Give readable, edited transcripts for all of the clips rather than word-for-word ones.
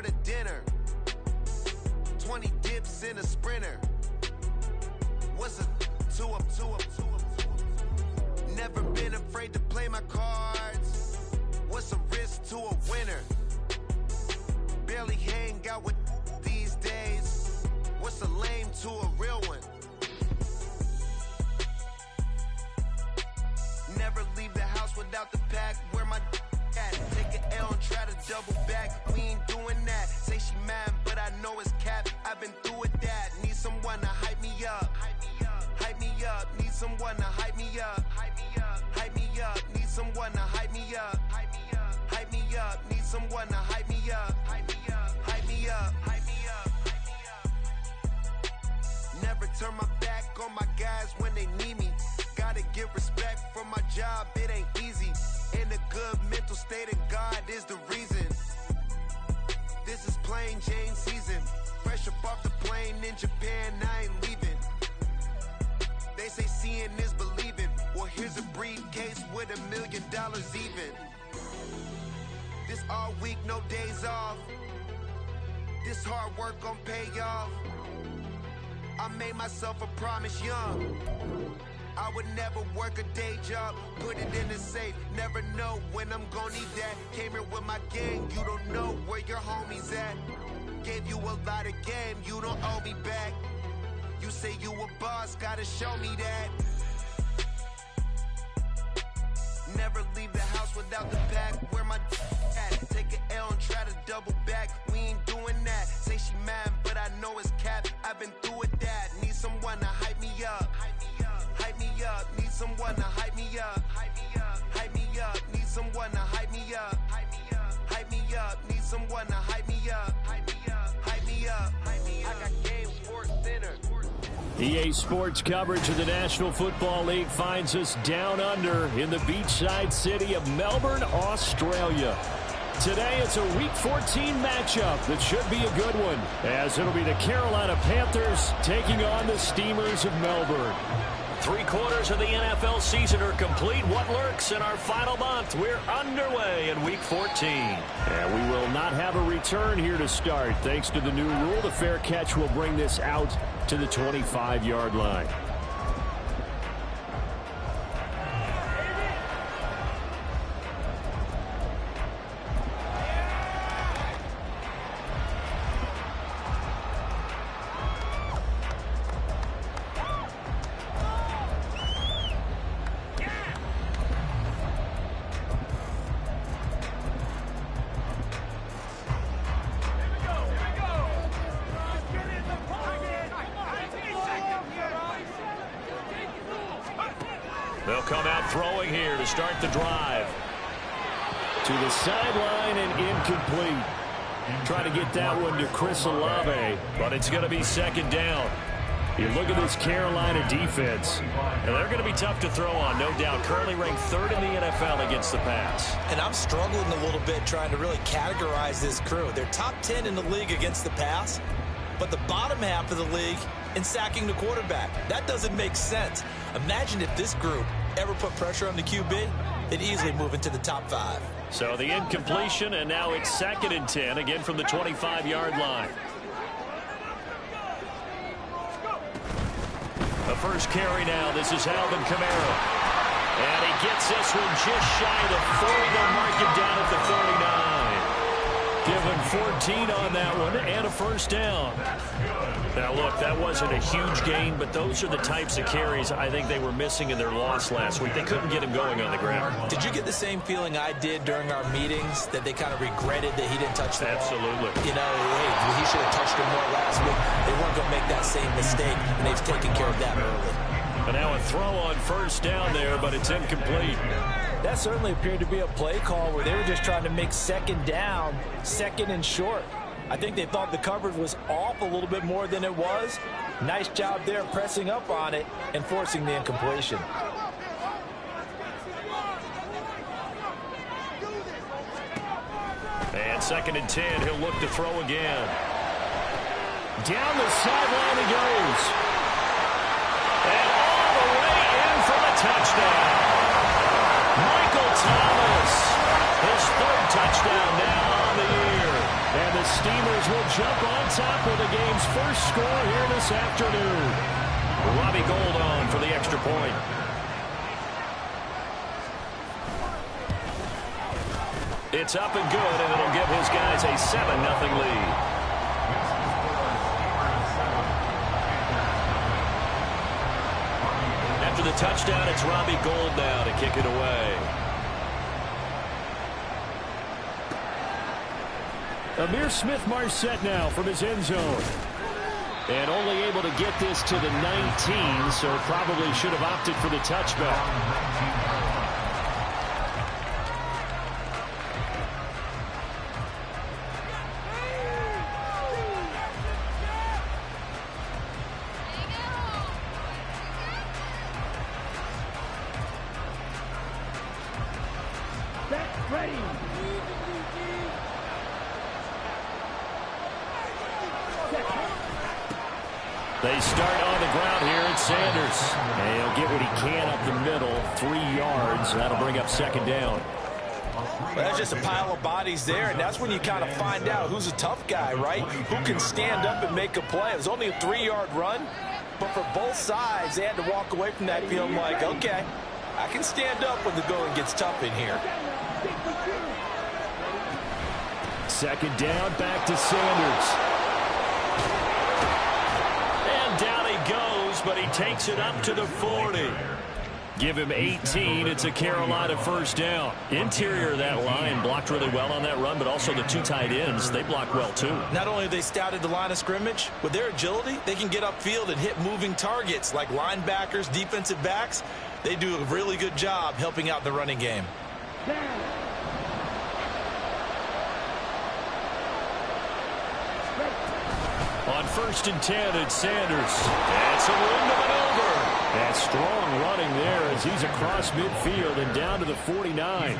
for the dinner. 20 dips in a sprinter. What's a two up? Never been afraid to play my cards. What's a risk to a winner? Barely hang out with these days. What's a lame to a real one? Never leave the house without the pack. Where my at? Take an L and try to double back. We ain't doing that. Say she mad, but I know it's cap. I've been through with that. Need someone to hype me up. Hype me up. Need someone to hype me up. Hype me up. Need someone to hype me up. Hype me up. Need someone to hype me up. Hype me up. Never turn my back on my guys when they need me. Gotta give respect for my job, it ain't easy. In a good mental state of God is the reason. This is plain Jane season. Fresh up off the plane in Japan, I ain't leaving. They say seeing is believing. Well, here's a briefcase with $1 million even. This all week, no days off. This hard work gon' pay off. I made myself a promise young. I would never work a day job, put it in the safe, never know when I'm gonna need that. Came here with my gang, you don't know where your homies at. Gave you a lot of game, you don't owe me back. You say you a boss, gotta show me that. Never leave the house without the pack, where my at? Take an L and try to double back, we ain't doing that. Say she mad, but I know it's cap, I've been through with that. Need someone to hype me up. Hype me up, need someone to hype me up. Hype me up, need someone to hype me up. Hype me up, need someone to hype me up. Hype me up. I got Game Sports Center. EA Sports coverage of the National Football League finds us down under in the beachside city of Melbourne, Australia. Today it's a Week 14 matchup that should be a good one, as it'll be the Carolina Panthers taking on the Steamers of Melbourne. 3/4 of the NFL season are complete. What lurks in our final month? We're underway in Week 14. And we will not have a return here to start. Thanks to the new rule, the fair catch will bring this out to the 25-yard line. They'll come out throwing here to start the drive. To the sideline and incomplete. Trying to get that one to Chris Olave, but it's going to be second down. You look at this Carolina defense. And they're going to be tough to throw on, no doubt. Currently ranked 3rd in the NFL against the pass. And I'm struggling a little bit trying to really categorize this crew. They're top 10 in the league against the pass, but the bottom half of the league in sacking the quarterback. That doesn't make sense. Imagine if this group ever put pressure on the QB, they'd easily move into the top 5. So the incompletion, and now it's 2nd and 10, again from the 25-yard line. The first carry now, this is Alvin Kamara. And he gets this one just shy of the 40. They'll mark him down at the 39. Give him 14 on that one and a first down. Now, look, that wasn't a huge gain, but those are the types of carries I think they were missing in their loss last week. They couldn't get him going on the ground. Did you get the same feeling I did during our meetings, that they kind of regretted that he didn't touch the ball? Absolutely. You know, hey, he should have touched him more last week. They weren't going to make that same mistake, and they've taken care of that early. And now a throw on first down there, but it's incomplete. That certainly appeared to be a play call where they were just trying to make second down, second and short. I think they thought the coverage was off a little bit more than it was. Nice job there pressing up on it and forcing the incompletion. And 2nd and 10, he'll look to throw again. Down the sideline he goes. And all the way in for the touchdown. Michael Thomas, his 3rd touchdown now on the year. And the Steamers will jump on top of the game's first score here this afternoon. Robbie Gould on for the extra point. It's up and good, and it'll give his guys a 7-0 lead. After the touchdown, it's Robbie Gould now to kick it away. Amir Smith-Marset now from his end zone. And only able to get this to the 19, so probably should have opted for the touchback. They start on the ground here at Sanders. And he'll get what he can up the middle, 3 yards. That'll bring up second down. Well, that's just a pile of bodies there, and that's when you kind of find out who's a tough guy, right? Who can stand up and make a play. It was only a 3-yard run, but for both sides, they had to walk away from that feeling like, okay, I can stand up when the going gets tough in here. Second down, back to Sanders. Down he goes, but he takes it up to the 40. Give him 18. It's a Carolina first down. Interior of that line blocked really well on that run, but also the 2 tight ends, they blocked well too. Not only have they scouted the line of scrimmage, with their agility, they can get upfield and hit moving targets like linebackers, defensive backs. They do a really good job helping out the running game. On 1st and 10, it's Sanders. And some room to maneuver. And strong running there as he's across midfield and down to the 49.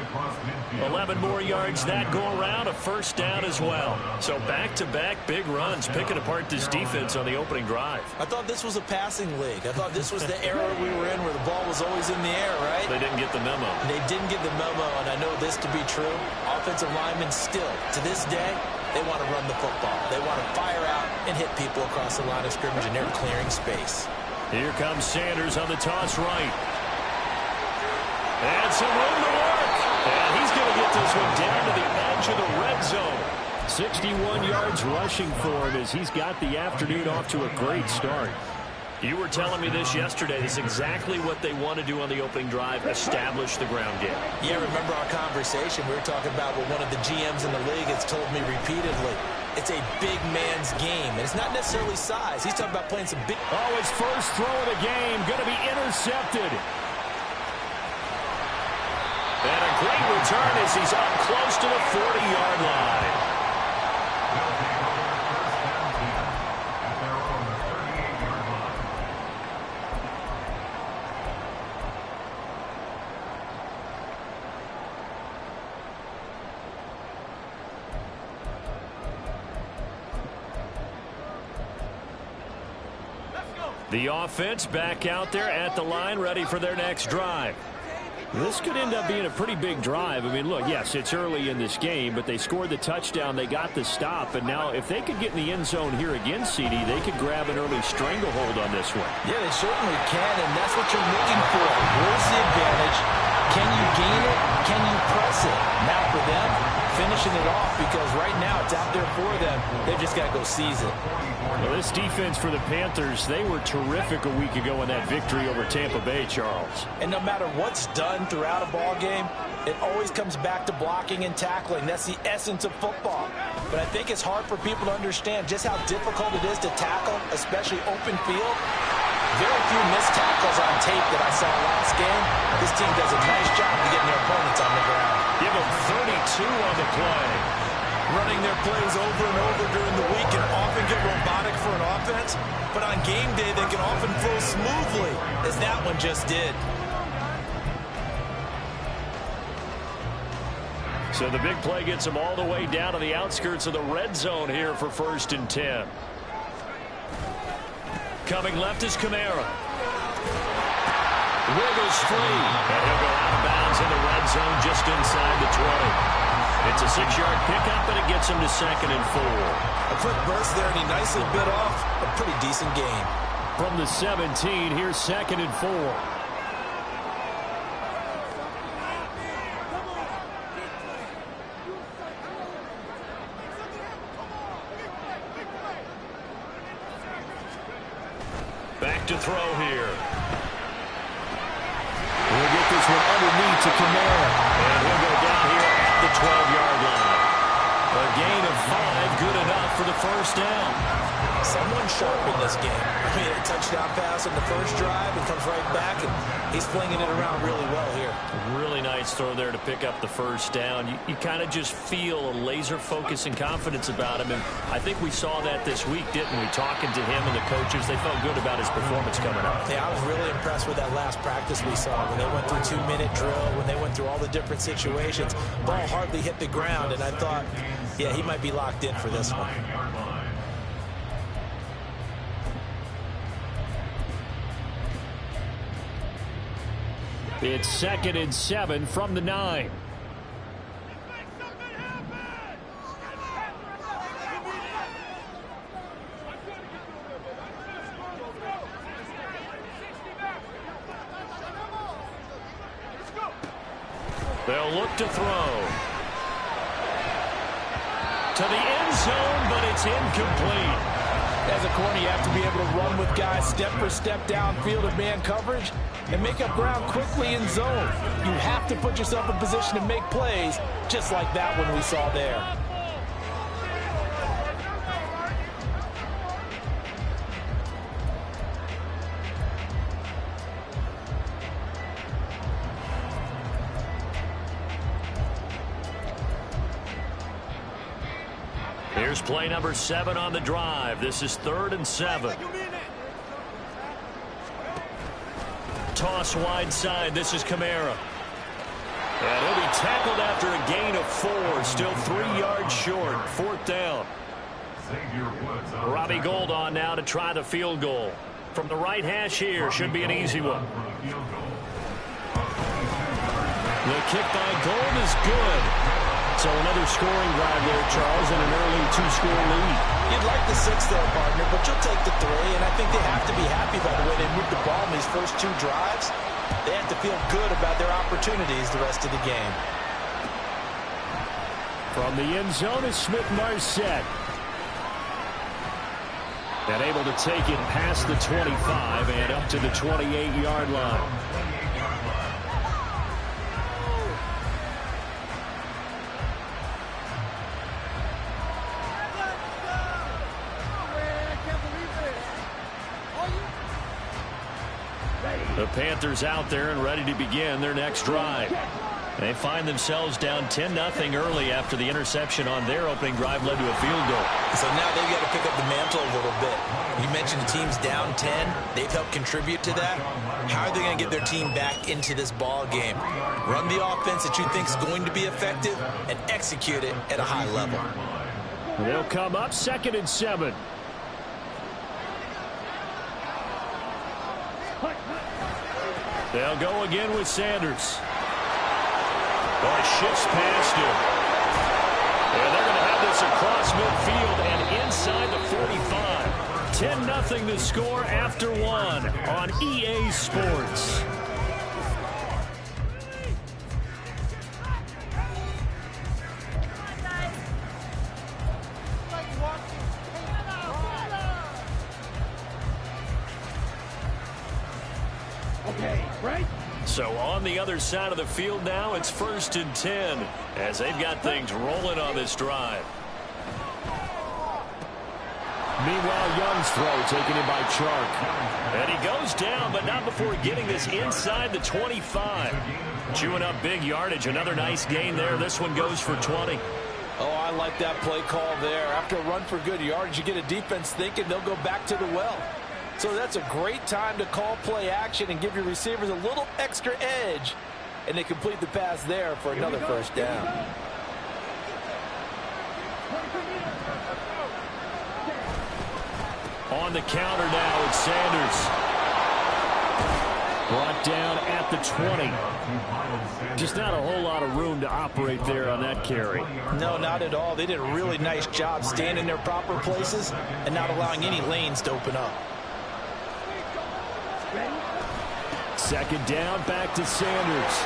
11 more yards that go around, a first down as well. So back-to-back big runs, picking apart this defense on the opening drive. I thought this was a passing league. I thought this was the era we were in where the ball was always in the air, right? They didn't get the memo. They didn't get the memo, and I know this to be true. Offensive linemen still, to this day, they want to run the football. They want to fire out and hit people across the line of scrimmage, and they're clearing space. Here comes Sanders on the toss right. And some room to work. And he's going to get this one down to the edge of the red zone. 61 yards rushing for him as he's got the afternoon off to a great start. You were telling me this yesterday. This is exactly what they want to do on the opening drive, establish the ground game. Yeah, remember our conversation. We were talking about what one of the GMs in the league has told me repeatedly. It's a big man's game, and it's not necessarily size. He's talking about playing some big... Oh, his first throw of the game going to be intercepted. And a great return as he's up close to the 40-yard line. The offense back out there at the line, ready for their next drive. This could end up being a pretty big drive. I mean, look, yes, it's early in this game, but they scored the touchdown. They got the stop. And now if they could get in the end zone here again, CD, they could grab an early stranglehold on this one. Yeah, they certainly can, and that's what you're looking for. Where's the advantage? Can you gain it? Can you press it? Now for them, finishing it off, because right now it's out there for them. They've just got to go seize it. Well, this defense for the Panthers, they were terrific a week ago in that victory over Tampa Bay, Charles. And no matter what's done throughout a ball game, it always comes back to blocking and tackling. That's the essence of football. But I think it's hard for people to understand just how difficult it is to tackle, especially open field. Very few missed tackles on tape that I saw last game. This team does a nice job of getting their opponents on the ground. Give them 32 on the play. Running their plays over and over during the week can often get robotic for an offense, but on game day they can often flow smoothly, as that one just did. So the big play gets them all the way down to the outskirts of the red zone here for 1st and 10. Coming left is Kamara. Wiggles free. And he'll go out of bounds in the red zone just inside the 20. It's a 6-yard pickup, and it gets him to 2nd and 4. A quick burst there, and he nicely bit off a pretty decent gain. From the 17, here's 2nd and 4. Back to throw here. We'll get this one underneath to Kamara. And he'll go down here at the 12-yard line. A gain of 5, good enough for the first down. Someone sharp in this game. I mean, a touchdown pass on the first drive and comes right back, and he's flinging it around really well here. Really nice throw there to pick up the first down. You kind of just feel a laser focus and confidence about him, and I think we saw that this week, didn't we? Talking to him and the coaches, they felt good about his performance coming up. Yeah, I was really impressed with that last practice we saw when they went through 2-minute drill, when they went through all the different situations. Ball hardly hit the ground, and I thought, yeah, he might be locked in for this one. It's 2nd and 7 from the 9. They'll look to throw. To the end zone, but it's incomplete. As a corner, you have to be able to run with guys step for step downfield of man coverage and make up ground quickly in zone. You have to put yourself in position to make plays, just like that one we saw there. Here's play number 7 on the drive. This is 3rd and 7. Toss wide side. This is Kamara. And he'll be tackled after a gain of 4. Still 3 yards short. 4th down. Robbie Gould on now to try the field goal. From the right hash here. Should be an easy one. The kick by Gould is good. So another scoring drive there, Charles, and an early 2-score lead. You'd like the 6 there, partner, but you'll take the 3, and I think they have to be happy by the way they moved the ball in these first 2 drives. They have to feel good about their opportunities the rest of the game. From the end zone is Smith-Marset. And able to take it past the 25 and up to the 28-yard line. The Panthers out there and ready to begin their next drive. They find themselves down 10-0 early after the interception on their opening drive led to a field goal. So now they've got to pick up the mantle a little bit. You mentioned the team's down 10. They've helped contribute to that. How are they going to get their team back into this ball game? Run the offense that you think is going to be effective and execute it at a high level. They'll come up 2nd and 7. They'll go again with Sanders. Oh, it shifts past him. And they're going to have this across midfield and inside the 45. 10-0 the score after 1 on EA Sports. So on the other side of the field now, it's 1st and 10 as they've got things rolling on this drive. Meanwhile, Young's throw taken in by Chark. And he goes down, but not before getting this inside the 25. Chewing up big yardage. Another nice gain there. This one goes for 20. Oh, I like that play call there. After a run for good yardage, you get a defense thinking they'll go back to the well. So that's a great time to call play action and give your receivers a little extra edge. And they complete the pass there for another first down. On the counter now, it's Sanders. Brought down at the 20. Just not a whole lot of room to operate there on that carry. No, not at all. They did a really nice job staying in their proper places and not allowing any lanes to open up. Second down, back to Sanders.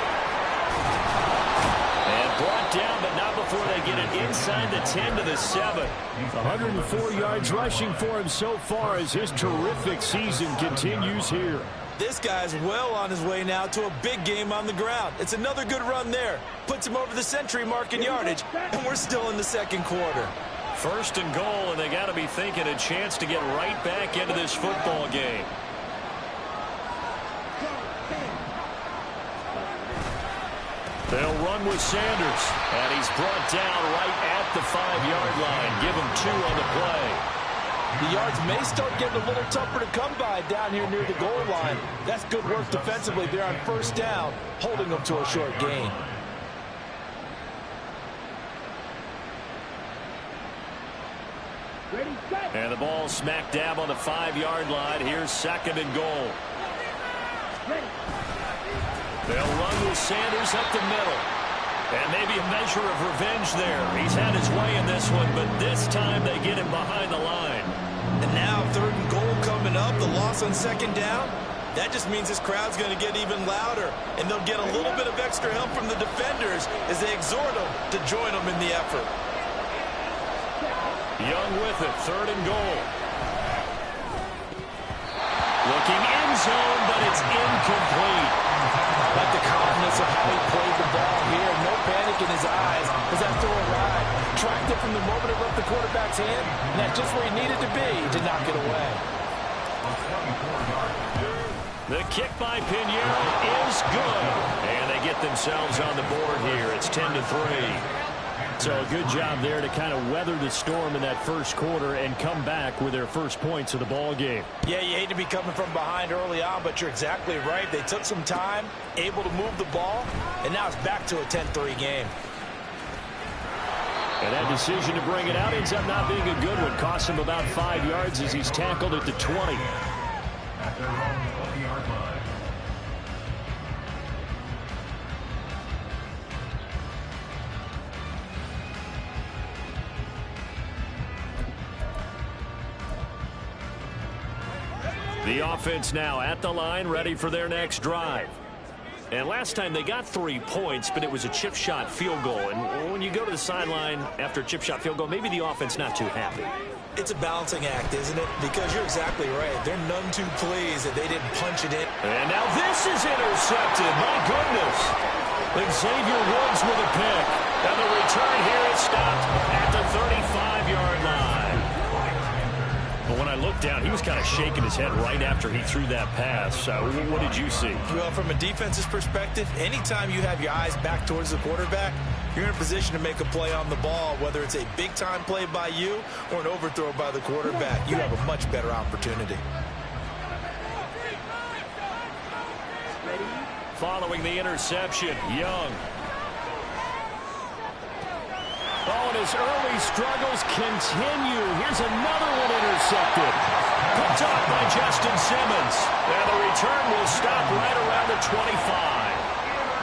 And brought down, but not before they get it inside the 10 to the 7. 104 yards rushing for him so far as his terrific season continues here. This guy's well on his way now to a big game on the ground. It's another good run there. Puts him over the century mark in yardage, and we're still in the second quarter. First and goal, and they got to be thinking a chance to get right back into this football game. They'll run with Sanders, and he's brought down right at the 5-yard line. Give him 2 on the play. The yards may start getting a little tougher to come by down here near the goal line. That's good work defensively there on first down, holding them to a short gain. And the ball smack dab on the 5-yard line. Here's second and goal. They'll run with Sanders up the middle. And maybe a measure of revenge there. He's had his way in this one, but this time they get him behind the line. And now third and goal coming up, the loss on second down. That just means this crowd's going to get even louder, and they'll get a little bit of extra help from the defenders as they exhort them to join them in the effort. Young with it, third and goal. Looking end zone, but it's incomplete. I like the calmness of how he played the ball here. No panic in his eyes as that throw arrived. Tracked it from the moment it left the quarterback's hand, and that's just where he needed to be to knock it away. The kick by Pinheiro is good. And they get themselves on the board here. It's 10-3. So a good job there to kind of weather the storm in that first quarter and come back with their first points of the ball game. Yeah, you hate to be coming from behind early on, but you're exactly right. They took some time, able to move the ball, and now it's back to a 10-3 game. And that decision to bring it out ends up not being a good one. Costs him about 5 yards as he's tackled at the 20. The offense now at the line, ready for their next drive. And last time they got 3 points, but it was a chip shot field goal. And when you go to the sideline after a chip shot field goal, maybe the offense not too happy. It's a balancing act, isn't it? Because you're exactly right. They're none too pleased that they didn't punch it in. And now this is intercepted. My goodness. Xavier Woods with a pick. And the return here is stopped at the 35-yard line. But when I looked down, he was kind of shaking his head right after he threw that pass. What did you see? Well, from a defense's perspective, anytime you have your eyes back towards the quarterback, you're in a position to make a play on the ball, whether it's a big-time play by you or an overthrow by the quarterback. You have a much better opportunity. Following the interception, Young. Oh, and his early struggles continue. Here's another one intercepted. Picked off by Justin Simmons. And the return will stop right around the 25.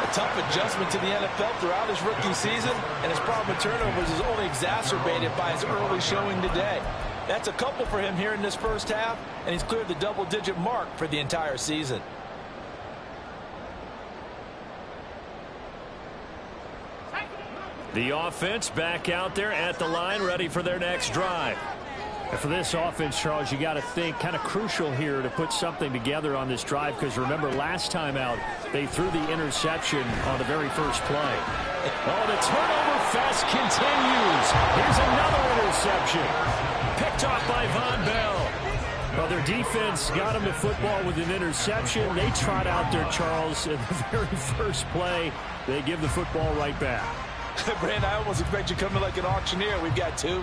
A tough adjustment to the NFL throughout his rookie season, and his problem with turnovers is only exacerbated by his early showing today. That's a couple for him here in this first half, and he's cleared the double-digit mark for the entire season. The offense back out there at the line, ready for their next drive. And for this offense, Charles, you got to think kind of crucial here to put something together on this drive, because remember last time out they threw the interception on the very first play. Oh, the turnover fest continues. Here's another interception. Picked off by Von Bell. Well, their defense got them to football with an interception. They trot out there, Charles, in the very first play. They give the football right back. Brand, I almost expect you coming like an auctioneer. We've got two.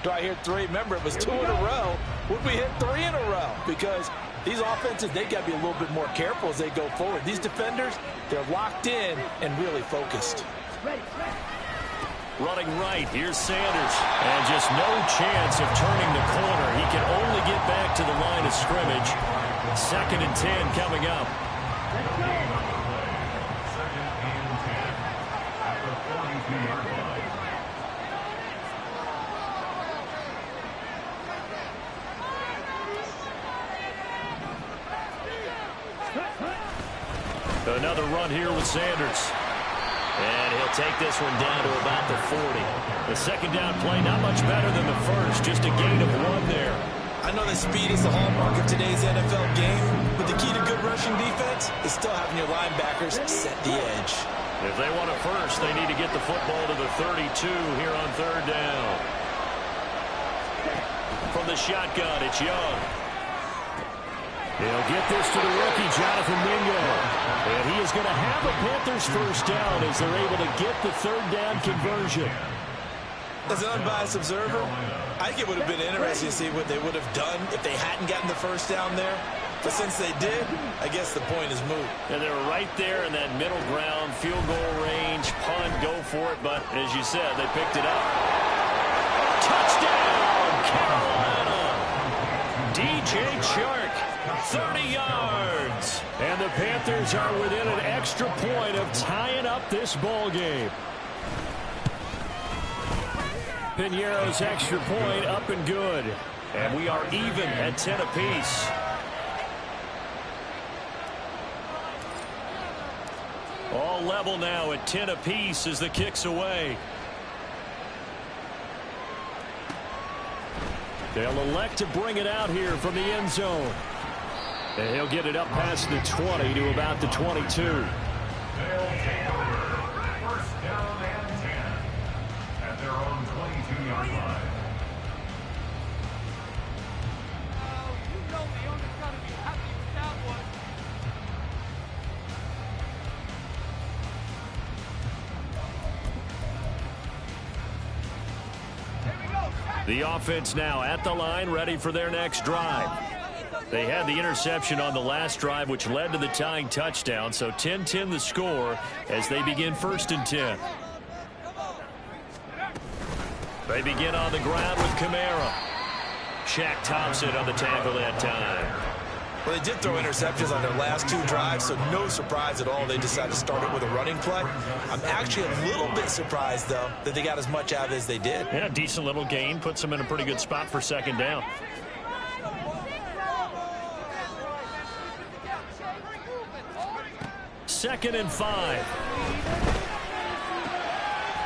Do I hear 3? Remember, it was 2 in a row. Would we hit 3 in a row? Because these offenses, they got to be a little bit more careful as they go forward. These defenders, they're locked in and really focused. Running right, here's Sanders. And just no chance of turning the corner. He can only get back to the line of scrimmage. 2nd and 10 coming up. Another run here with Sanders. And he'll take this one down to about the 40. The second down play not much better than the first. Just a gain of 1 there. I know that speed is the hallmark of today's NFL game, but the key to good rushing defense is still having your linebackers set the edge. If they want it first, they need to get the football to the 32 here on third down. From the shotgun, it's Young. He'll get this to the rookie, Jonathan Mingo. And he is going to have a Panthers first down as they're able to get the third down conversion. As an unbiased observer, I think it would have been interesting to see what they would have done if they hadn't gotten the first down there. But since they did, I guess the point is moot. And they're right there in that middle ground, field goal range, punt, go for it. But as you said, they picked it up. Touchdown, Carolina! DJ Chark. 30 yards. And the Panthers are within an extra point of tying up this ball game. Piñeiro's extra point up and good. And we are even at 10 apiece. All level now at 10 apiece as the kick's away. They'll elect to bring it out here from the end zone. And he'll get it up past the 20 to about the 22. They'll take over. First down and 10 at their own 22-yard line. You know the owner's got to be happy with that one. The offense now at the line, ready for their next drive. They had the interception on the last drive, which led to the tying touchdown. So 10-10 the score as they begin first and 10. They begin on the ground with Kamara. Shaq Thompson on the tackle that time. Well, they did throw interceptions on their last 2 drives, so no surprise at all they decided to start it with a running play. I'm actually a little bit surprised, though, that they got as much out of it as they did. Yeah, decent little gain. Puts them in a pretty good spot for second down. Second and 5.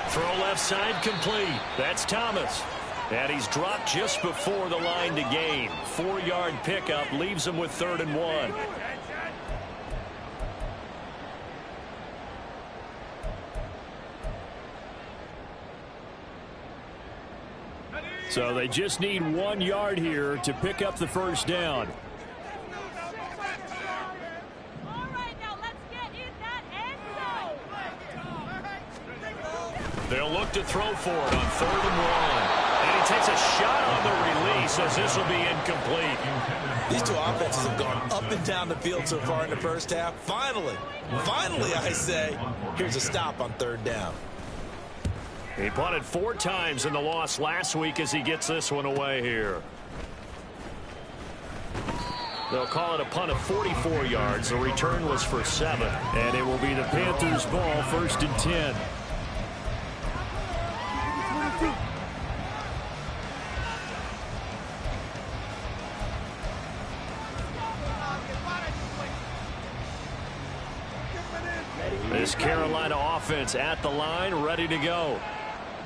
Throw left side complete. That's Thomas. And he's dropped just before the line to gain. 4-yard pickup leaves him with 3rd and 1. So they just need 1 yard here to pick up the first down. They'll look to throw for it on 3rd and 1. And he takes a shot on the release as this will be incomplete. These two offenses have gone up and down the field so far in the first half. Finally, I say, here's a stop on 3rd down. He punted 4 times in the loss last week as he gets this one away here. They'll call it a punt of 44 yards. The return was for 7. And it will be the Panthers' ball, 1st and 10. This Carolina offense at the line, ready to go.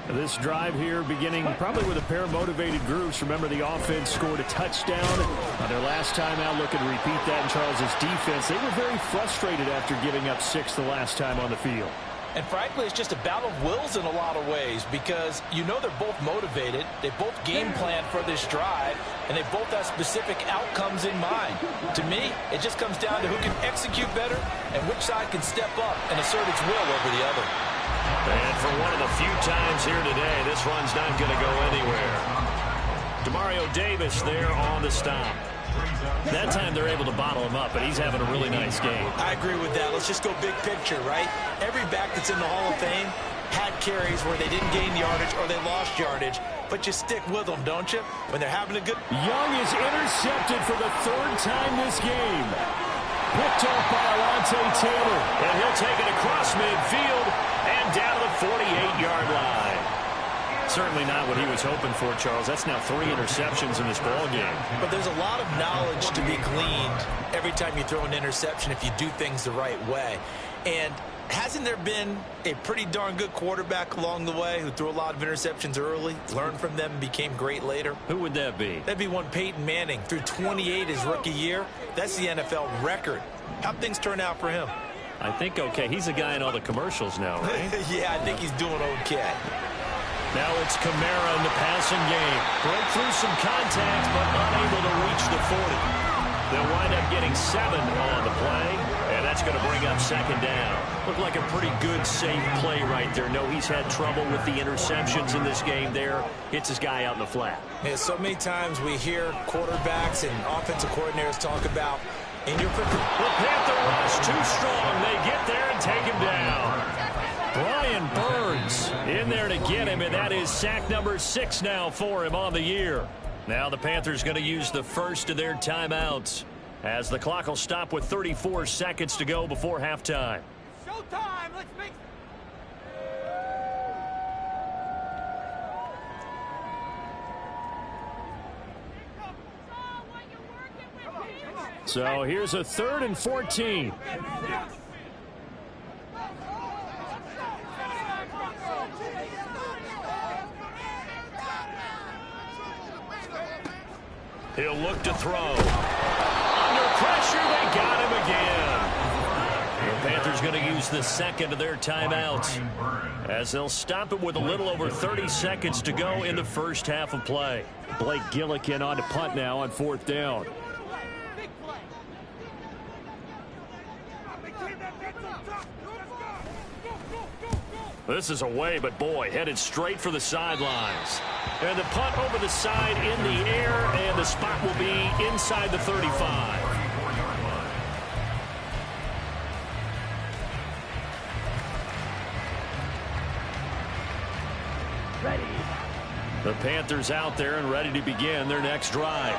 This drive here beginning probably with a pair of motivated groups. Remember, the offense scored a touchdown on their last time out. Looking to repeat that in Charles's defense. They were very frustrated after giving up 6 the last time on the field. And frankly, it's just a battle of wills in a lot of ways because you know they're both motivated. They both game plan for this drive, and they both have specific outcomes in mind. To me, it just comes down to who can execute better and which side can step up and assert its will over the other. And for one of the few times here today, this run's not going to go anywhere. Demario Davis there on the stop. That time they're able to bottle him up, but he's having a really nice game. I agree with that. Let's just go big picture, right? Every back that's in the Hall of Fame had carries where they didn't gain yardage or they lost yardage, but you stick with them, don't you? When they're having a good... Young is intercepted for the 3rd time this game. Picked off by Alontae Taylor. And he'll take it across midfield and down to the 48-yard line. Certainly not what he was hoping for, Charles. That's now 3 interceptions in this ballgame. But there's a lot of knowledge to be gleaned every time you throw an interception if you do things the right way. And hasn't there been a pretty darn good quarterback along the way who threw a lot of interceptions early, learned from them, and became great later? Who would that be? That'd be one Peyton Manning. Threw 28 his rookie year. That's the NFL record. How'd things turn out for him? I think okay. He's a guy in all the commercials now, right? Yeah, I think he's doing okay. Now it's Kamara in the passing game. Broke through some contact, but unable to reach the 40. They'll wind up getting 7 on the play, and that's going to bring up second down. Looked like a pretty good, safe play right there. No, he's had trouble with the interceptions in this game there. Hits his guy out in the flat. Yeah, so many times we hear quarterbacks and offensive coordinators talk about in your The Panther rush too strong. They get there and take him down. Brian Burns in there to get him, and that is sack number 6 now for him on the year. Now the Panthers going to use the first of their timeouts as the clock will stop with 34 seconds to go before halftime. Showtime! Let's make... So here's a 3rd and 14. He'll look to throw. Under pressure, they got him again. The Panthers going to use the second of their timeouts as they'll stop it with a little over 30 seconds to go in the first half of play. Blake Gillikin on to punt now on 4th down. Big play. This is away, but boy, headed straight for the sidelines. And the punt over the side in the air, and the spot will be inside the 35. Ready. The Panthers out there and ready to begin their next drive.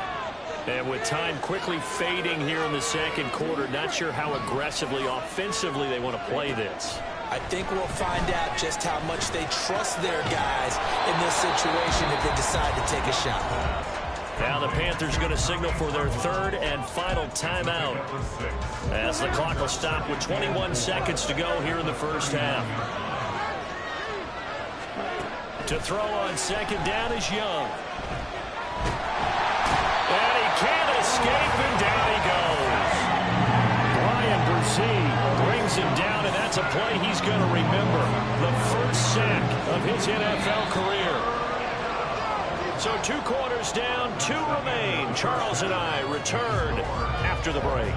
And with time quickly fading here in the second quarter, not sure how aggressively, offensively they want to play this. I think we'll find out just how much they trust their guys in this situation if they decide to take a shot. Now the Panthers going to signal for their 3rd and final timeout as the clock will stop with 21 seconds to go here in the first half. To throw on second down is Young. And he can't escape, and down he goes. Brian Brzee Brings him down, and that's a play he's going to remember. The first sack of his NFL career. So 2 quarters down, 2 remain. Charles and I return after the break.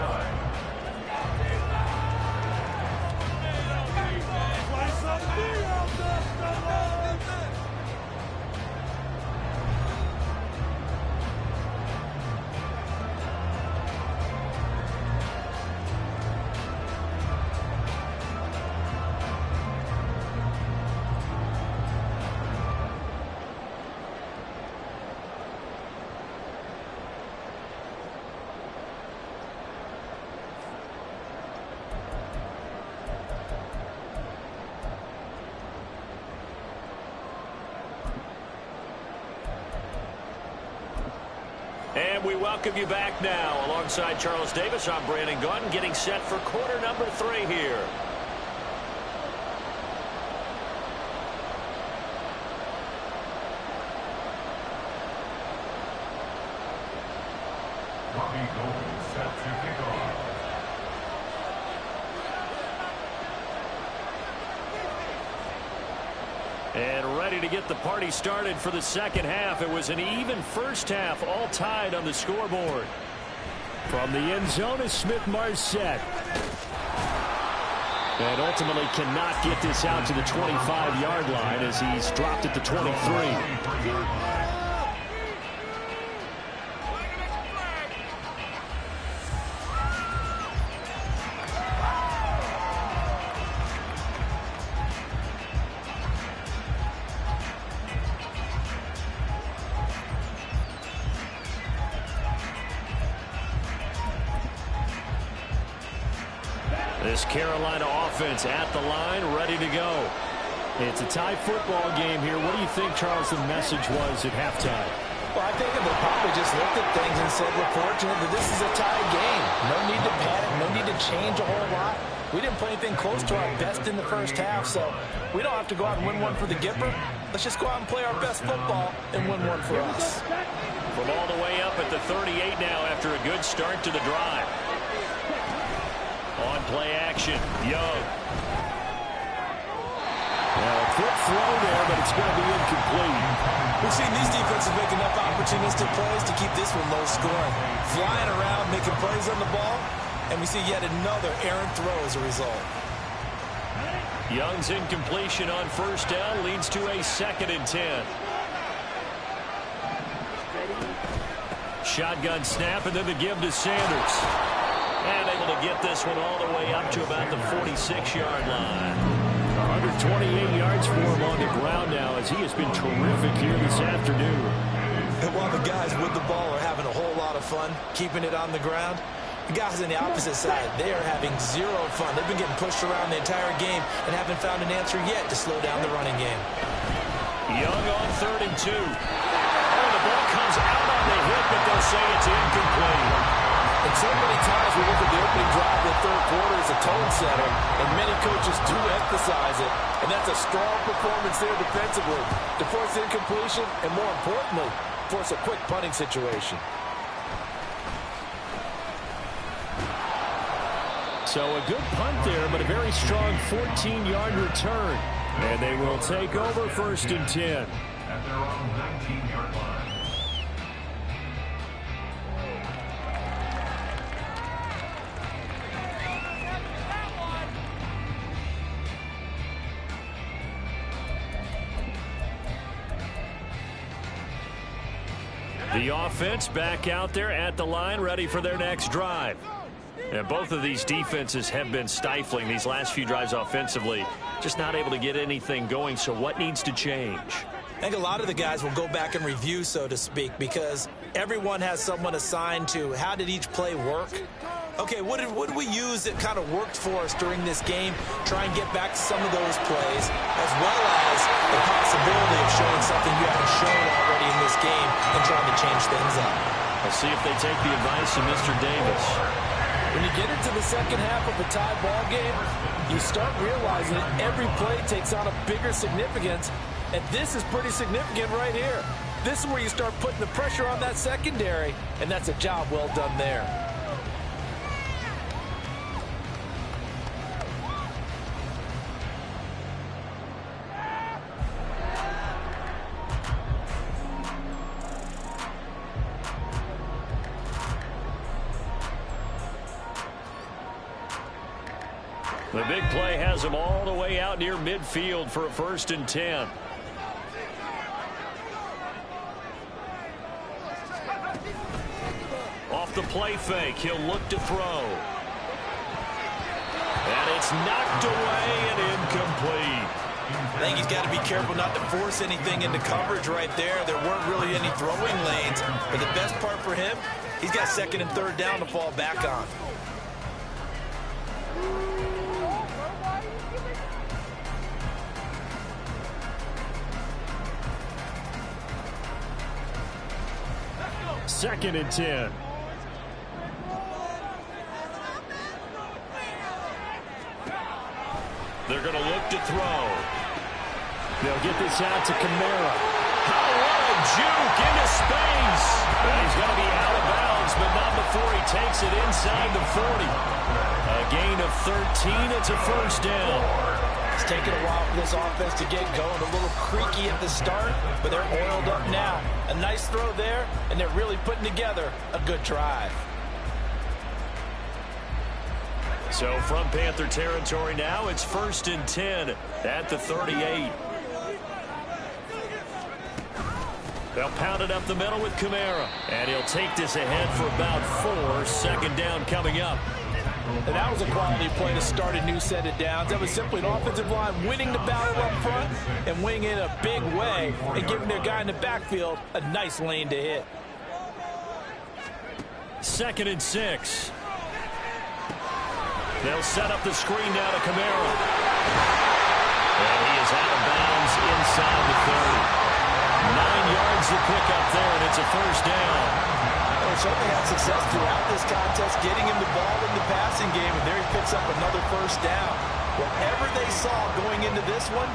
And we welcome you back now. Alongside Charles Davis, I'm Brandon Gunn, getting set for quarter number 3 here. Bobby Golden set to kick off. And ready to get the party started for the second half. It was an even first half, all tied on the scoreboard. From the end zone is Smith-Marset. And ultimately cannot get this out to the 25-yard line as he's dropped at the 23. This Carolina offense at the line, ready to go. It's a tie football game here. What do you think, Charles, the message was at halftime? Well, I think they probably just looked at things and said, we're fortunate that this is a tie game. No need to panic, no need to change a whole lot. We didn't play anything close to our best in the first half, so we don't have to go out and win one for the Gipper. Let's just go out and play our best football and win one for us. From all the way up at the 38 now after a good start to the drive. On play action, Young. Now a quick throw there, but it's going to be incomplete. We've seen these defenses make enough opportunistic plays to keep this one low scoring. Flying around, making plays on the ball, and we see yet another errant throw as a result. Young's incompletion on first down leads to a 2nd and 10. Shotgun snap, and then the give to Sanders. And able to get this one all the way up to about the 46-yard line. 128 yards for him on the ground now as he has been terrific here this afternoon. And while the guys with the ball are having a whole lot of fun keeping it on the ground, the guys on the opposite side, they are having zero fun. They've been getting pushed around the entire game and haven't found an answer yet to slow down the running game. Young on 3rd and 2. Oh, the ball comes out on the hit, but they'll say it's incomplete. And so many times we look at the opening drive of the third quarter as a tone setter, and many coaches do emphasize it. And that's a strong performance there defensively to force incompletion and, more importantly, force a quick punting situation. So a good punt there, but a very strong 14-yard return. And they will take over 1st and 10. At their own 19-yard line. The offense back out there at the line, ready for their next drive. And both of these defenses have been stifling these last few drives offensively. Just not able to get anything going, so what needs to change? I think a lot of the guys will go back and review, so to speak, because everyone has someone assigned to how did each play work. Okay, what did we use that kind of worked for us during this game? Try and get back to some of those plays, as well as the possibility of showing something you haven't shown already in this game and trying to change things up. We'll see if they take the advice of Mr. Davis. When you get into the second half of a tie ball game, you start realizing that every play takes on a bigger significance, and this is pretty significant right here. This is where you start putting the pressure on that secondary, and that's a job well done there. The big play has them all the way out near midfield for a 1st and 10. Off the play fake, he'll look to throw. And it's knocked away and incomplete. I think he's got to be careful not to force anything into coverage right there. There weren't really any throwing lanes, but the best part for him, he's got 2nd and 3rd down to fall back on. Second and 10. They're going to look to throw. They'll get this out to Kamara. Oh, what a juke into space. And he's going to be out of bounds, but not before he takes it inside the 40. A gain of 13. It's a 1st down. It's taken a while for this offense to get going. A little creaky at the start, but they're oiled up now. A nice throw there, and they're really putting together a good drive. So from Panther territory now, it's 1st and 10 at the 38. They'll pound it up the middle with Kamara. And he'll take this ahead for about 4. 2nd down coming up. And that was a quality play to start a new set of downs. That was simply an offensive line winning the battle up front and winning in a big way and giving their guy in the backfield a nice lane to hit. 2nd and 6. They'll set up the screen now to Kamara. And he is out of bounds inside the 30. 9 yards to pick up there, and it's a first down. Well, certainly had success throughout this contest, getting him the ball in the passing game, and there he picks up another first down. Whatever they saw going into this one,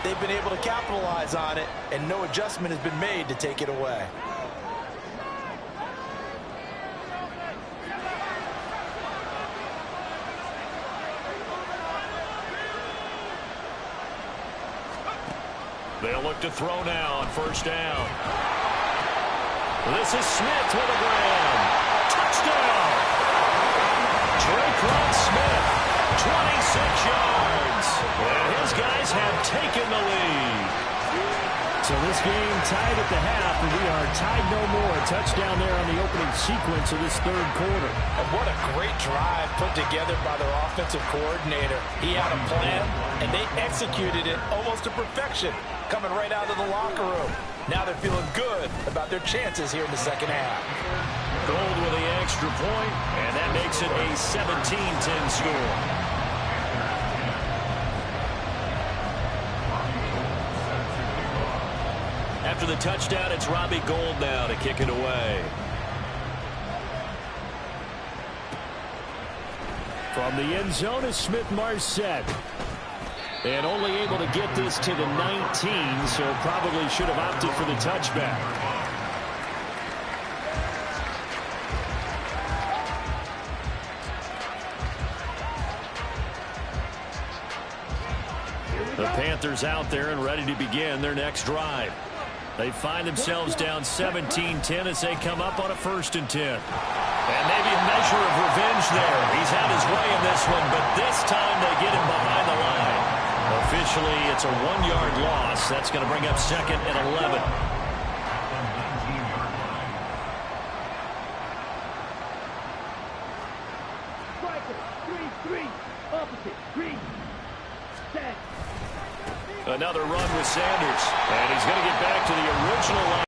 they've been able to capitalize on it, and no adjustment has been made to take it away. They'll look to throw now on first down. This is Smith with a grab. Touchdown! Draquan Smith, 26 yards. And his guys have taken the lead. So this game tied at the half, and we are tied no more. A touchdown there on the opening sequence of this third quarter. And what a great drive put together by their offensive coordinator. He had a plan, and they executed it almost to perfection, coming right out of the locker room. Now they're feeling good about their chances here in the second half. Gold with the extra point, and that makes it a 17-10 score. After the touchdown, it's Robbie Gould now to kick it away. From the end zone is Smith-Marset. And only able to get this to the 19, so probably should have opted for the touchback. The Panthers out there and ready to begin their next drive. They find themselves down 17-10 as they come up on a 1st and 10. And maybe a measure of revenge there. He's had his way in this one, but this time they get him behind the line. Officially, it's a 1-yard loss. That's going to bring up 2nd and 11. Another run with Sanders. And he's going to get back to the original line.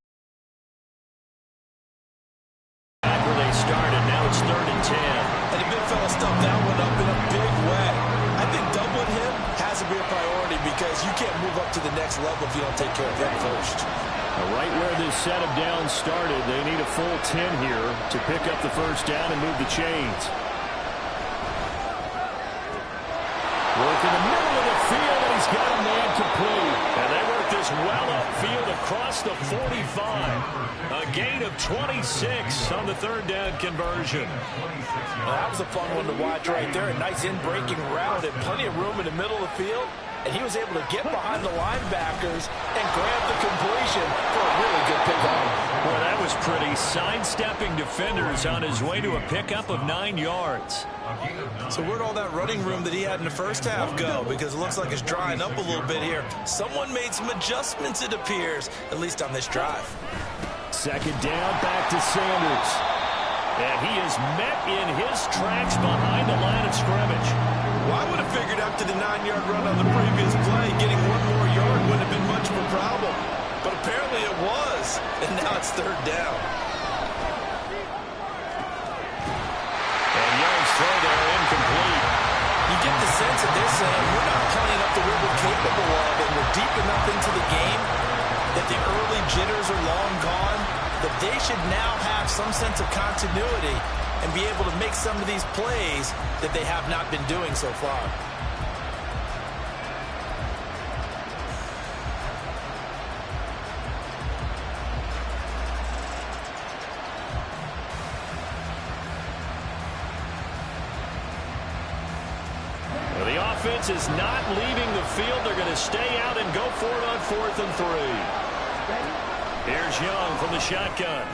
Back where they started. Now it's 3rd and 10. And the big fella stuffed that one up in a big way. I think doubling him has to be a priority because you can't move up to the next level if you don't take care of him first. Right where this set of downs started, they need a full 10 here to pick up the first down and move the chains. Work in the middle of the field, and he's got a man complete. And they work this well upfield across the 45. A gain of 26 on the 3rd down conversion. Well, that was a fun one to watch right there. A nice in-breaking route and plenty of room in the middle of the field. And he was able to get behind the linebackers and grab the completion for a really good pickup. Boy, that was pretty. Sidestepping defenders on his way to a pickup of 9 yards. So where'd all that running room that he had in the first half go? Because it looks like it's drying up a little bit here. Someone made some adjustments, it appears, at least on this drive. 2nd down, back to Sanders. And he is met in his tracks behind the line of scrimmage. Well, I would have figured after the 9-yard run on the previous play, getting 1 more yard wouldn't have been much of a problem. But apparently it was, and now it's 3rd down. And Young's throw there incomplete. You get the sense that they're saying, we're not playing up to what we're capable of, and we're deep enough into the game that the early jitters are long gone, that they should now have some sense of continuity and be able to make some of these plays that they have not been doing so far. Well, the offense is not leaving the field. They're going to stay out and go for it on 4th and 3. Here's Young from the shotgun.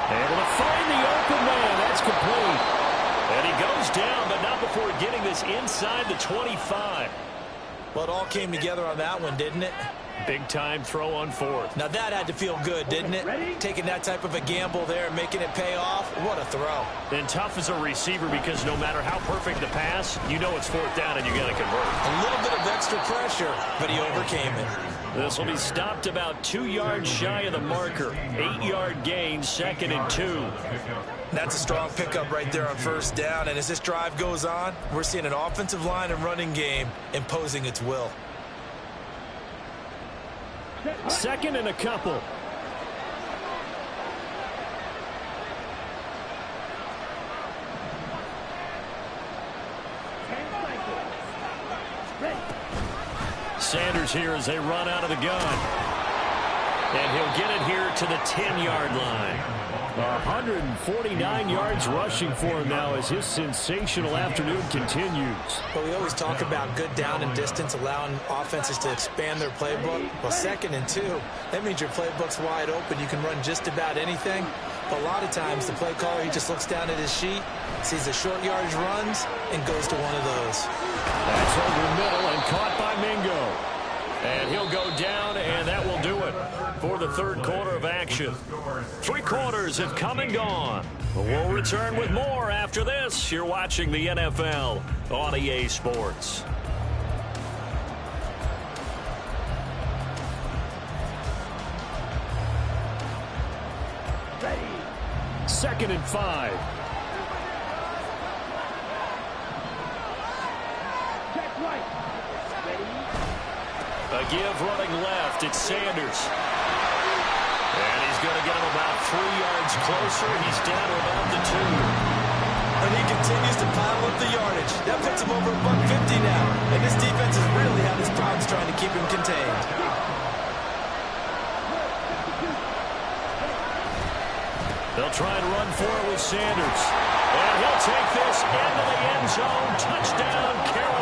Able to find the open man. That's complete. And he goes down, but not before getting this inside the 25. Well, it all came together on that one, didn't it? Big-time throw on 4th. Now, that had to feel good, didn't it? Taking that type of a gamble there and making it pay off. What a throw. And tough as a receiver because no matter how perfect the pass, you know it's 4th down and you got to convert. A little bit of extra pressure, but he overcame it. This will be stopped about 2 yards shy of the marker. 8-yard gain, 2nd and 2. That's a strong pickup right there on first down. And as this drive goes on, we're seeing an offensive line and running game imposing its will. 2nd and a couple. Sanders here as they run out of the gun. And he'll get it here to the 10-yard line. 149 yards rushing for him now as his sensational afternoon continues. Well, we always talk about good down and distance, allowing offenses to expand their playbook. Well, 2nd and 2, that means your playbook's wide open. You can run just about anything. But a lot of times the play caller, he just looks down at his sheet, sees the short yardage runs, and goes to one of those. That's over the middle and caught by Mingo. And he'll go down, and that will do it for the third quarter of action. 3 quarters have come and gone. But we'll return with more after this. You're watching the NFL on EA Sports. Ready. 2nd and 5. A give running left. It's Sanders. And he's going to get him about 3 yards closer. He's down to about the 2. And he continues to pile up the yardage. That puts him over $150 now. And this defense has really had its problems trying to keep him contained. They'll try and run for it with Sanders. And he'll take this into the end zone. Touchdown, Carolina.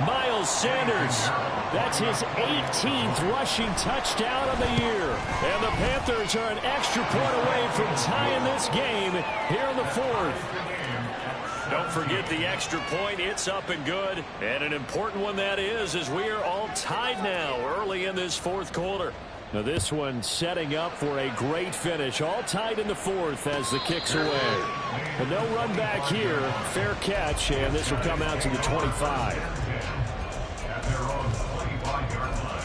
Miles Sanders, that's his 18th rushing touchdown of the year. And the Panthers are an extra point away from tying this game here in the 4th. Don't forget the extra point. It's up and good. And an important one that is, as we are all tied now early in this 4th quarter. Now this one setting up for a great finish. All tied in the 4th as the kick's away. And they'll run back here. Fair catch, and this will come out to the 25. At their own 25-yard line.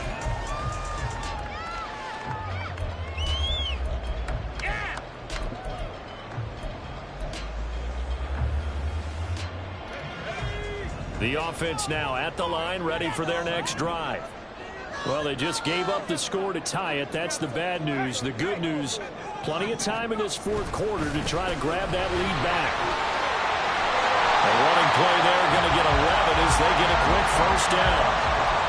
The offense now at the line, ready for their next drive. Well, they just gave up the score to tie it. That's the bad news. The good news, plenty of time in this 4th quarter to try to grab that lead back. A running play there, going to get 11 as they get a quick first down.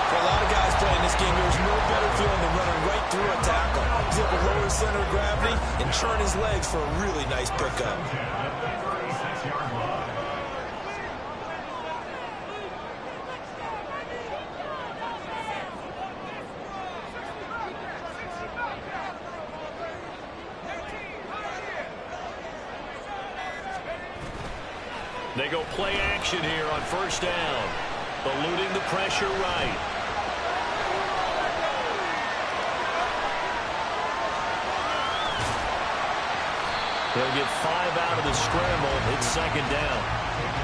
For a lot of guys playing this game, there's no better feeling than running right through a tackle. He's able to lower his center of gravity and churn his legs for a really nice pickup. They go play action here on first down. Eluding the pressure right. They'll get 5 out of the scramble. It's 2nd down.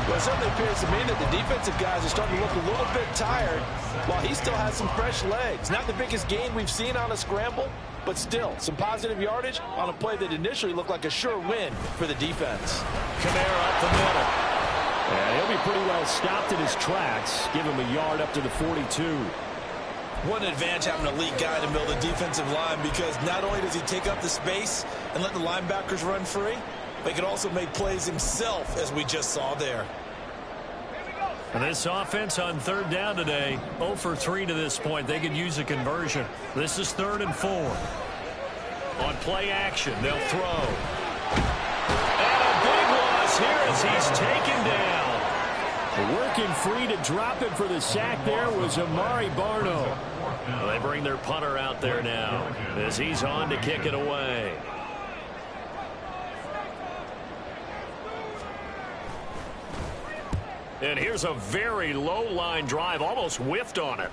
Well, it certainly appears to me that the defensive guys are starting to look a little bit tired while he still has some fresh legs. Not the biggest gain we've seen on a scramble, but still some positive yardage on a play that initially looked like a sure win for the defense. Kamara up the middle. And he'll be pretty well stopped in his tracks. Give him a yard up to the 42. One advantage having a lead guy in the middle of the defensive line, because not only does he take up the space and let the linebackers run free, but he can also make plays himself, as we just saw there. And this offense on 3rd down today, 0 for 3 to this point. They could use a conversion. This is 3rd and 4. On play action, they'll throw. And a big loss here as he's taken down. Working free to drop it for the sack there was Amari Barno. Well, they bring their punter out there now as he's on to kick it away. And here's a very low line drive, almost whiffed on it.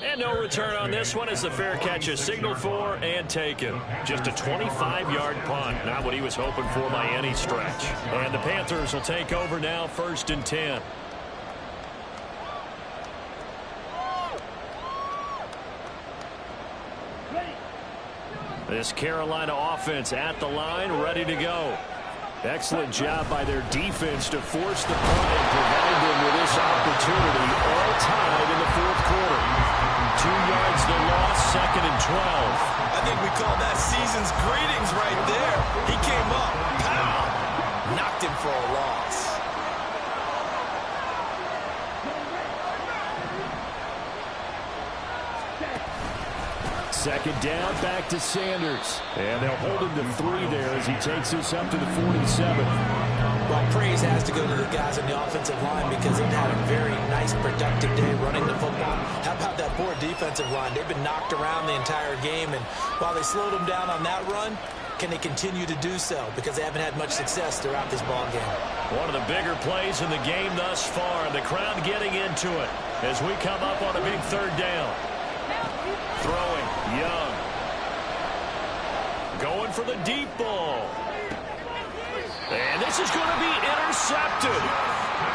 And no return on this one as the fair catch is signaled for and taken. Just a 25-yard punt, not what he was hoping for by any stretch. And the Panthers will take over now, 1st and 10. This Carolina offense at the line, ready to go. Excellent job by their defense to force the punt and provide them with this opportunity, all tied in the fourth quarter. 2 yards the loss, 2nd and 12. I think we call that season's greetings right there. He came up, pow, knocked him for a loss. Second down, back to Sanders. And they'll hold him to 3 there as he takes us up to the 47. Well, praise has to go to the guys on the offensive line because they've had a very nice, productive day running the football. How about that poor defensive line? They've been knocked around the entire game, and while they slowed them down on that run, can they continue to do so? Because they haven't had much success throughout this ball game. One of the bigger plays in the game thus far. The crowd getting into it as we come up on a big 3rd down. Throwing, Young. Going for the deep ball. And this is going to be intercepted.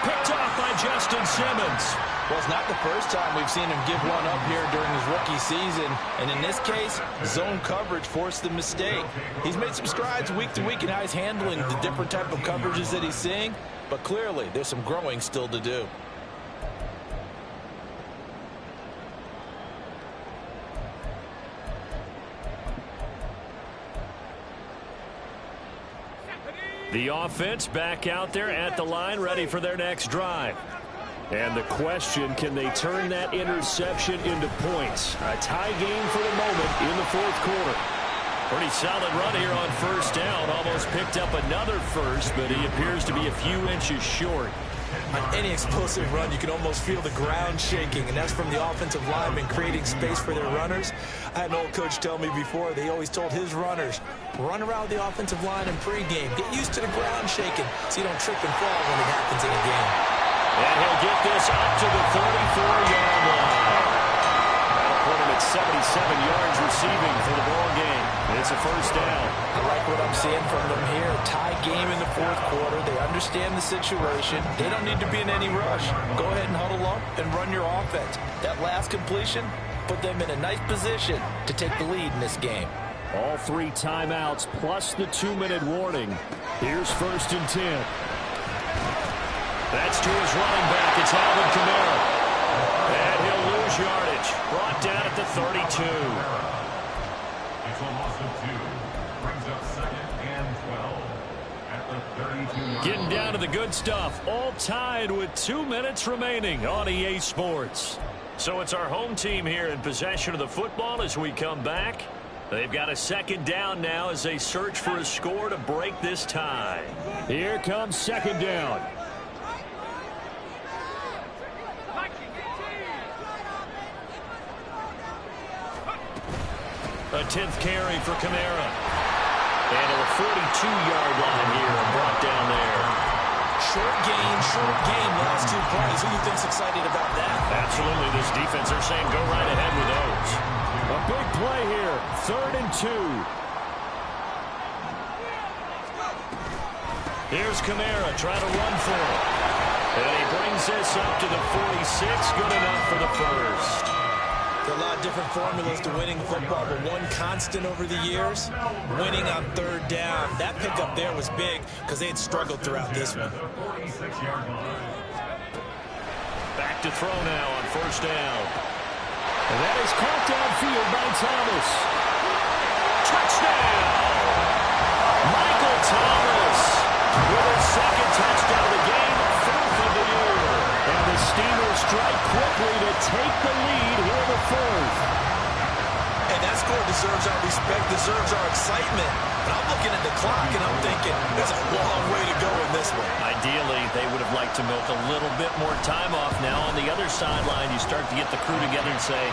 Picked off by Justin Simmons. Well, it's not the first time we've seen him give one up here during his rookie season. And in this case, zone coverage forced the mistake. He's made some strides week to week in how he's handling the different type of coverages that he's seeing. But clearly, there's some growing still to do. The offense back out there at the line, ready for their next drive. And the question, can they turn that interception into points? A tie game for the moment in the fourth quarter. Pretty solid run here on 1st down. Almost picked up another first, but he appears to be a few inches short. On any explosive run, you can almost feel the ground shaking, and that's from the offensive linemen creating space for their runners. I had an old coach tell me before, they always told his runners, run around the offensive line in pregame. Get used to the ground shaking so you don't trip and fall when it happens in a game. And he'll get this up to the 34-yard line. That'll put him at 77 yards receiving for the ball game. It's a 1st down. I like what I'm seeing from them here. Tie game in the fourth quarter. They understand the situation. They don't need to be in any rush. Go ahead and huddle up and run your offense. That last completion put them in a nice position to take the lead in this game. All 3 timeouts plus the 2-minute warning. Here's 1st and 10. That's to his running back. It's Alvin Kamara. And he'll lose yardage. Brought down at the 32. It's a loss of 2. Brings up 2nd and 12 at the 32-yard Getting line. down to the good stuff. All tied with 2 minutes remaining on EA Sports. So it's our home team here in possession of the football as we come back. They've got a 2nd down now as they search for a score to break this tie. Here comes 2nd down. A 10th carry for Kamara. And a 42-yard line here and brought down there. Short game, last 2 plays. Who do you think's excited about that? Absolutely, this defense, they're saying go right ahead with those. A big play here, 3rd and 2. Here's Kamara trying to run for it. And he brings this up to the 46. Good enough for the first. There are a lot of different formulas to winning football, but one constant over the years, winning on 3rd down. That pickup there was big because they had struggled throughout this one. Back to throw now on 1st down. And that is caught downfield by Thomas. Touchdown! Michael Thomas with his 2nd touchdown of the game, 4th of the year. And the Steelers strike quickly to take the lead here in the 4th. And that score deserves our respect, deserves our excitement. But I'm looking at the clock and I'm thinking there's a long way to go in this one. Ideally, they would have liked to milk a little bit more time off. Now on the other sideline, you start to get the crew together and say,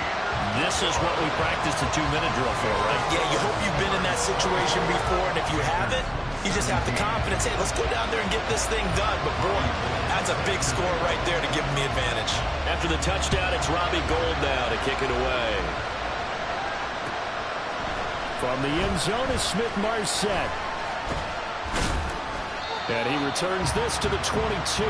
this is what we practiced a 2-minute drill for, right? Yeah, you hope you've been in that situation before, and if you haven't, you just have the confidence, hey, let's go down there and get this thing done. But boy, that's a big score right there to give them the advantage. After the touchdown, it's Robbie Gould now to kick it away. From the end zone is Smith-Marset. And he returns this to the 22.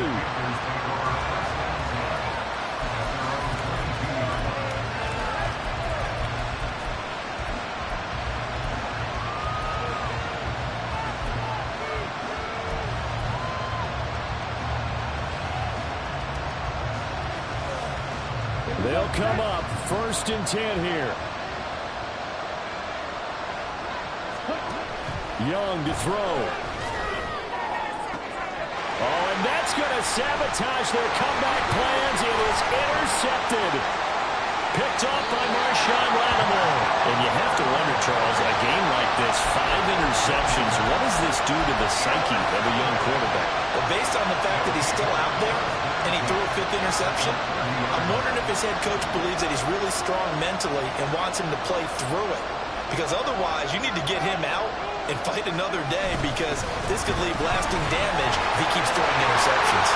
They'll come up 1st and 10 here. Young to throw. Oh, and that's going to sabotage their comeback plans. It is intercepted. Picked off by Marshawn Lattimore. And you have to wonder, Charles, a game like this, 5 interceptions, what does this do to the psyche of a young quarterback? Well, based on the fact that he's still out there and he threw a 5th interception, I'm wondering if his head coach believes that he's really strong mentally and wants him to play through it. Because otherwise, you need to get him out and fight another day, because this could leave lasting damage if he keeps throwing interceptions.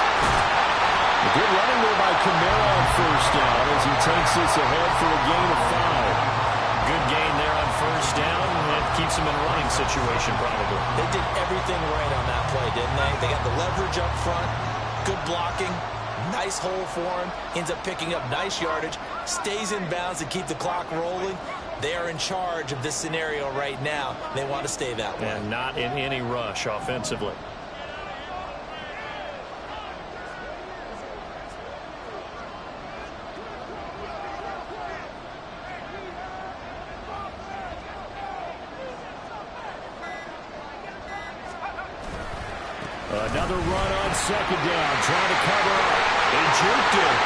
A good running there by Kamara on 1st down as he takes this ahead for a gain of 5. Good gain there on 1st down. That keeps him in a running situation probably. They did everything right on that play, didn't they? They got the leverage up front, good blocking, nice hole for him, ends up picking up nice yardage, stays in bounds to keep the clock rolling. They are in charge of this scenario right now. They want to stay that way. And not in any rush offensively. Another run on 2nd down, trying to cover up. He juked it.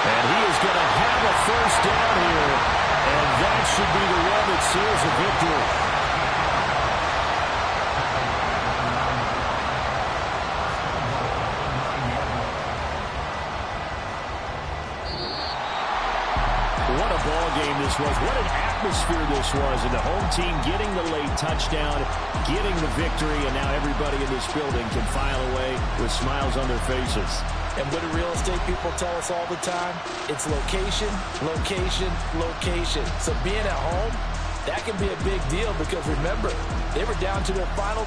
And he is going to have a 1st down here. And that should be the one that seals a victory. What a ball game this was. What an atmosphere this was. And the home team getting the late touchdown, getting the victory, and now everybody in this building can file away with smiles on their faces. And what do real estate people tell us all the time? It's location, location, location. So being at home, that can be a big deal, because remember, they were down to their final